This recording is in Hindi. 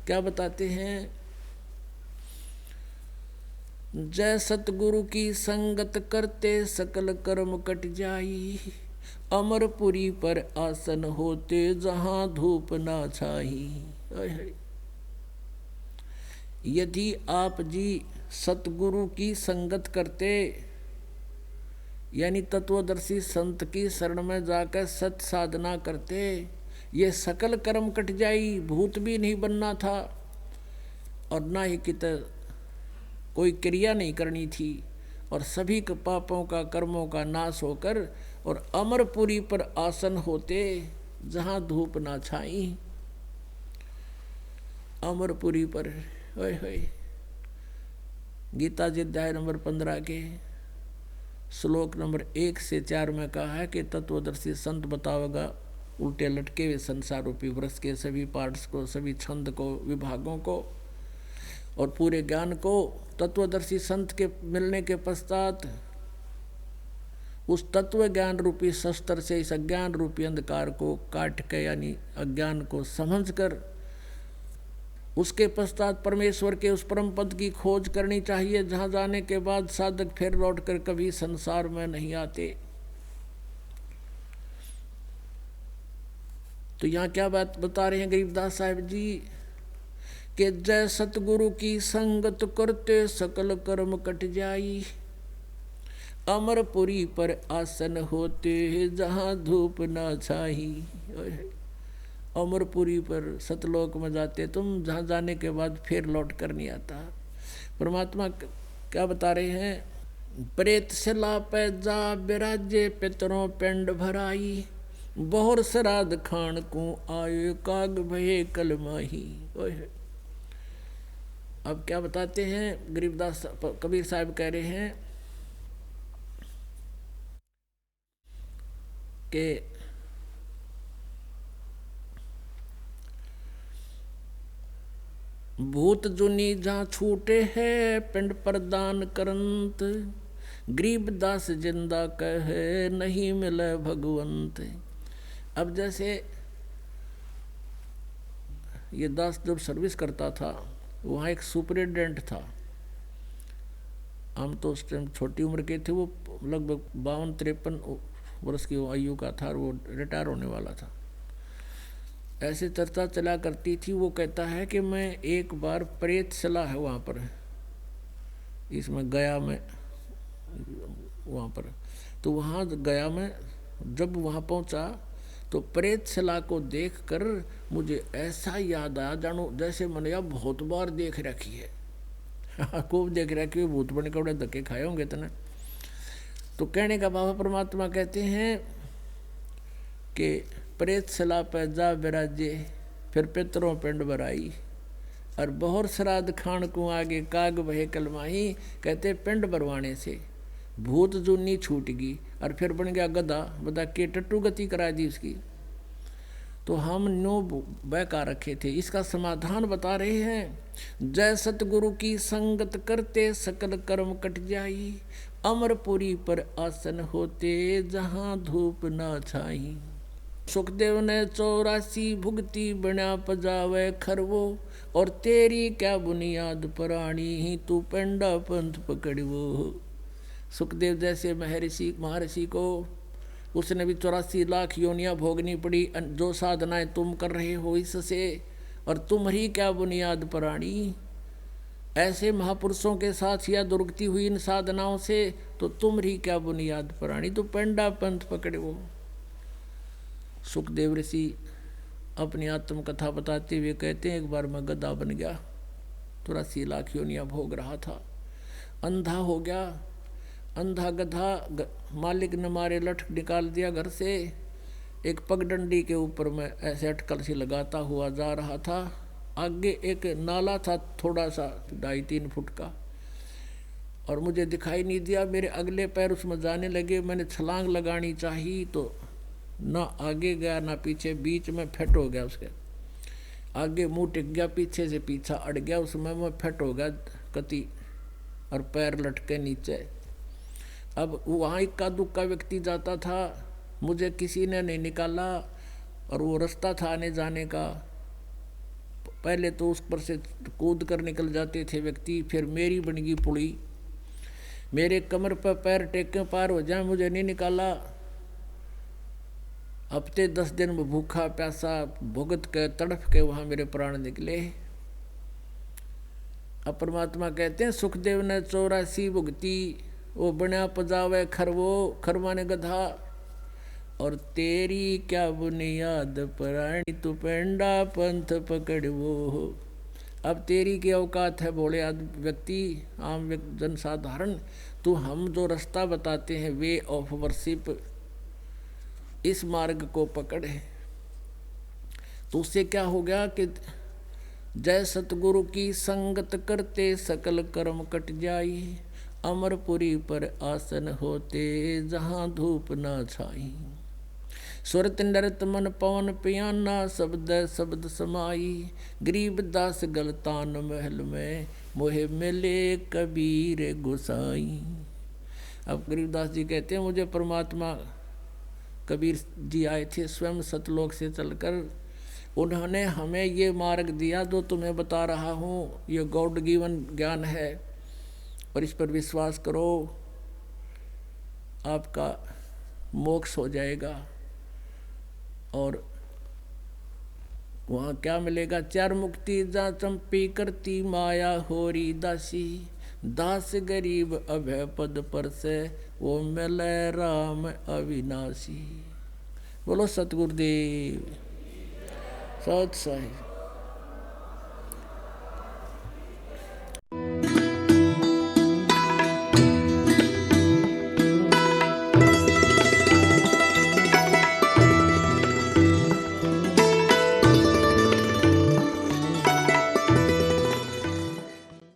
क्या बताते हैं? जय सतगुरु की संगत करते सकल कर्म कट जाई, अमरपुरी पर आसन होते जहां धूप ना छाई। यदि आप जी सतगुरु की संगत करते, यानी तत्वदर्शी संत की शरण में जाकर सत साधना करते, ये सकल कर्म कट जाई, भूत भी नहीं बनना था और ना ही कित कोई क्रिया नहीं करनी थी, और सभी के पापों का कर्मों का नाश होकर और अमरपुरी पर आसन होते जहाँ धूप ना छाई। अमरपुरी पर होय होय। गीता जी अध्याय नंबर 15 के श्लोक नंबर 1 से 4 में कहा है कि तत्वदर्शी संत बतावेगा उल्टे लटके हुए संसार रूपी वृक्ष के सभी पार्ट्स को, सभी छंद को, विभागों को और पूरे ज्ञान को। तत्वदर्शी संत के मिलने के पश्चात उस तत्व ज्ञान रूपी शस्त्र से इस अज्ञान रूपी अंधकार को काट के, यानी अज्ञान को समझकर, उसके पश्चात परमेश्वर के उस परम पद की खोज करनी चाहिए, जहाँ जाने के बाद साधक फिर लौटकर कभी संसार में नहीं आते। तो यहाँ क्या बात बता रहे हैं गरीबदास साहिब जी कि जय सतगुरु की संगत करते सकल कर्म कट जाई, अमरपुरी पर आसन होते जहाँ धूप न छाई। अमरपुरी पर सतलोक में जाते तुम, जहाँ जाने के बाद फिर लौट कर नहीं आता। परमात्मा क्या बता रहे हैं? प्रेत शिला पे जा बिराजे पितरों पिंड भराई, बहुर श्राद्ध खान को आये काग भये कलमाही। अब क्या बताते हैं गरीबदास कबीर साहब कह रहे हैं कि भूत जुनी जहाँ छूटे है पिंड प्रदान करंत, गरीबदास जिंदा कहे नहीं मिले भगवंत। अब जैसे ये दास जब सर्विस करता था, वहाँ एक सुपरिटेंडेंट था। हम तो उस टाइम छोटी उम्र के थे, वो लगभग 52-53 वर्ष की आयु का था और वो रिटायर होने वाला था। ऐसे चर्चा चला करती थी। वो कहता है कि मैं एक बार प्रेतशिला है वहाँ पर, इसमें गया में, वहाँ पर, तो वहाँ गया में जब वहाँ पहुँचा तो प्रेतशिला को देखकर मुझे ऐसा याद आया जानो जैसे मैंने यार बहुत बार देख रखी है। खूब देख रखी है, भूत बने कपड़े धक्के खाए होंगे इतने। तो कहने का बाबा परमात्मा कहते हैं कि प्रेतशिला पे जा बिराजे फिर पितरों पिंड भराई, और बहुर श्राद्ध खान को आगे काग भये कलमाही। कहते पिंड भरवाने से भूत जूनी छूट गई और फिर बन गया गधा। बता के टट्टू गति करा दी उसकी। तो हम नो बहका रखे थे। इसका समाधान बता रहे हैं, जय सतगुरु की संगत करते सकल कर्म कट जाई, अमरपुरी पर आसन होते जहाँ धूप न छाई। सुखदेव ने 84 भुगती बना पजावे खरवो, और तेरी क्या बुनियाद पराणी ही तू पेंडा पंथ पकड़वो। सुखदेव जैसे महर्षि को उसने भी 84 लाख योनियाँ भोगनी पड़ी, जो साधनाएं तुम कर रहे हो इससे, और तुम्हारी क्या बुनियाद पराणी। ऐसे महापुरुषों के साथ या दुर्गति हुई इन साधनाओं से, तो तुम्हारी क्या बुनियाद पराणी, तो पेंडा पंथ पकड़े वो। सुखदेव ऋषि अपनी आत्मकथा बताते हुए कहते हैं, एक बार मैं गधा बन गया, 84 लाख योनियाँ भोग रहा था, अंधा हो गया। अंधा गधा मालिक ने मारे लठ निकाल दिया घर से। एक पगडंडी के ऊपर मैं ऐसे अटकल सी लगाता हुआ जा रहा था। आगे एक नाला था थोड़ा सा 2.5-3 फुट का, और मुझे दिखाई नहीं दिया। मेरे अगले पैर उसमें जाने लगे। मैंने छलांग लगानी चाहिए तो ना आगे गया ना पीछे, बीच में फट हो गया। उसके आगे मुंह टिक गया, पीछे से पीछा अड़ गया, उसमें मैं फट हो गया कति, और पैर लटके नीचे। अब वहाँ इक्का दुक्का व्यक्ति जाता था, मुझे किसी ने नहीं निकाला, और वो रास्ता था आने जाने का पहले तो उस पर से कूद कर निकल जाते थे व्यक्ति, फिर मेरी बन गई पुड़ी, मेरे कमर पर पैर टेके पार हो जाए, मुझे नहीं निकाला। हफ्ते 10 दिन में भूखा प्यासा भुगत के तड़फ के वहाँ मेरे प्राण निकले। अब परमात्मा कहते हैं सुखदेव ने 84 भुगती, वो बना पजावे खरवो, खरवा ने गधा, और तेरी क्या बुनियाद प्राणी तू पेंडा पंथ पकड़वो। अब तेरी की औकात है भोले व्यक्ति, आम जनसाधारण, तू हम जो रास्ता बताते हैं वे ऑफ वर्शिप, इस मार्ग को पकड़े। तो उससे क्या हो गया कि जय सतगुरु की संगत करते सकल कर्म कट जाई, अमरपुरी पर आसन होते जहाँ धूप ना छाई। सुरत नरत मन पवन पियाना, शब्द शब्द समाई, गरीब दास गलतान महल में मोहे मिले कबीर गोसाई। अब गरीबदास जी कहते हैं मुझे परमात्मा कबीर जी आए थे स्वयं सतलोक से चलकर, उन्होंने हमें ये मार्ग दिया जो तुम्हें बता रहा हूँ, ये गॉड गिवन ज्ञान है और इस पर विश्वास करो, आपका मोक्ष हो जाएगा। और वहाँ क्या मिलेगा? चार मुक्ति जा चंपी करती माया होरी दासी, दास गरीब अभय पद पर से वो मिले राम अविनाशी। बोलो सतगुरुदेव सत साहिब।